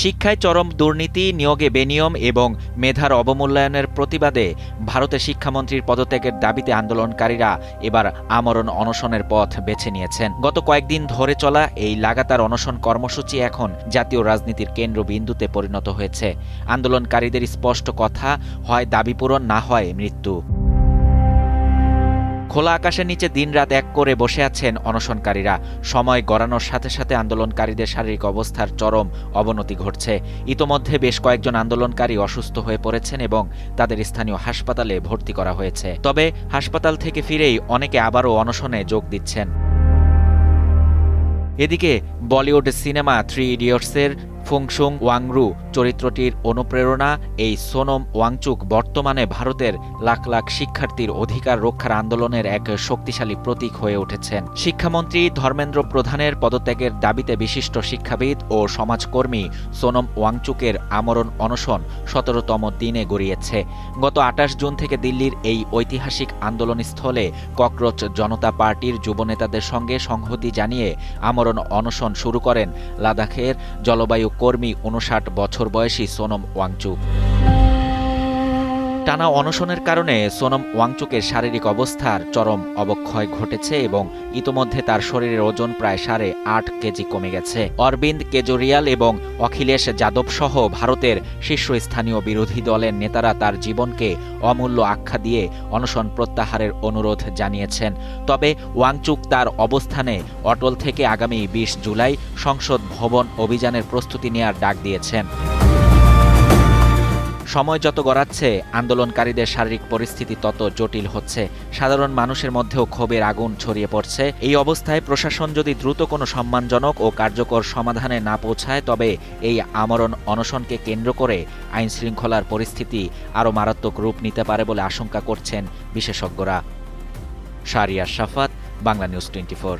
শিক্ষায় চরম দুর্নীতি, নিয়োগে বেনিয়ম এবং মেধার অবমূল্যায়নের প্রতিবাদে ভারতের শিক্ষামন্ত্রীর পদত্যাগের দাবিতে আন্দোলনকারীরা এবার আমরণ অনশনের পথ বেছে নিয়েছেন। গত কয়েকদিন ধরে চলা এই লাগাতার অনশন কর্মসূচি এখন জাতীয় রাজনীতির কেন্দ্রবিন্দুতে পরিণত হয়েছে। আন্দোলনকারীদের স্পষ্ট কথা, হয় দাবি পূরণ, না হয় মৃত্যু। খোলা আকাশের নিচে দিনরাত এক করে বসে আছেন অনশনকারীরা। সময় গড়ানোর সাথে সাথে আন্দোলনকারীদের শারীরিক অবস্থার চরম অবনতি ঘটছে। ইতোমধ্যে বেশ কয়েকজন আন্দোলনকারী অসুস্থ হয়ে পড়েছেন এবং তাদের স্থানীয় হাসপাতালে ভর্তি করা হয়েছে। তবে হাসপাতাল থেকে ফিরেই অনেকে আবারও অনশনে যোগ দিচ্ছেন। এদিকে বলিউড সিনেমা 3 ইডিয়টসের ফুংসুং ওয়াংরু চরিত্রটির অনুপ্রেরণা এই সোনম ওয়াংচুক বর্তমানে ভারতের লাখ লাখ শিক্ষার্থীর অধিকার রক্ষার আন্দোলনের এক শক্তিশালী প্রতীক হয়ে উঠেছেন। শিক্ষামন্ত্রী ধর্মেন্দ্র প্রধানের পদত্যাগের দাবিতে বিশিষ্ট শিক্ষাবিদ ও সমাজকর্মী সোনম ওয়াংচুকের আমরণ অনশন ১৭তম দিনে গড়িয়েছে। গত ২৮ জুন থেকে দিল্লির এই ঐতিহাসিক আন্দোলনস্থলে ককরোচ জনতা পার্টির যুবনেতাদের সঙ্গে সংহতি জানিয়ে আমরণ অনশন শুরু করেন লাদাখের জলবায়ু কর্মী ৫৯ বছর বয়সী সোনম ওয়াংচুক। টানা অনশনের কারণে সোনম ওয়াংচুকের শারীরিক অবস্থার চরম অবক্ষয় ঘটেছে এবং ইতোমধ্যে তার শরীরের ওজন প্রায় ৮.৫ কেজি কমে গেছে। অরবিন্দ কেজরিওয়াল এবং অখিলেশ যাদব সহ ভারতের শীর্ষস্থানীয় বিরোধী দলের নেতারা তার জীবনকে অমূল্য আখ্যা দিয়ে অনশন প্রত্যাহারের অনুরোধ জানিয়েছেন। তবে ওয়াংচুক তার অবস্থানে অটল থেকে আগামী ২০ জুলাই সংসদ ভবন অভিযানের প্রস্তুতি নেয়ার ডাক দিয়েছেন। সময় যত গড়াচ্ছে আন্দোলনকারীদের শারীরিক পরিস্থিতি তত জটিল হচ্ছে। সাধারণ মানুষের মধ্যেও ক্ষোভের আগুন ছড়িয়ে পড়ছে। এই অবস্থায় প্রশাসন যদি দ্রুত কোনো সম্মানজনক ও কার্যকর সমাধানে না পৌঁছায় তবে এই আমরণ অনশনকে কেন্দ্র করে আইনশৃঙ্খলার পরিস্থিতি আরও মারাত্মক রূপ নিতে পারে বলে আশঙ্কা করছেন বিশেষজ্ঞরা। শাহরিয়ার শাফাত, বাংলা নিউজ 24।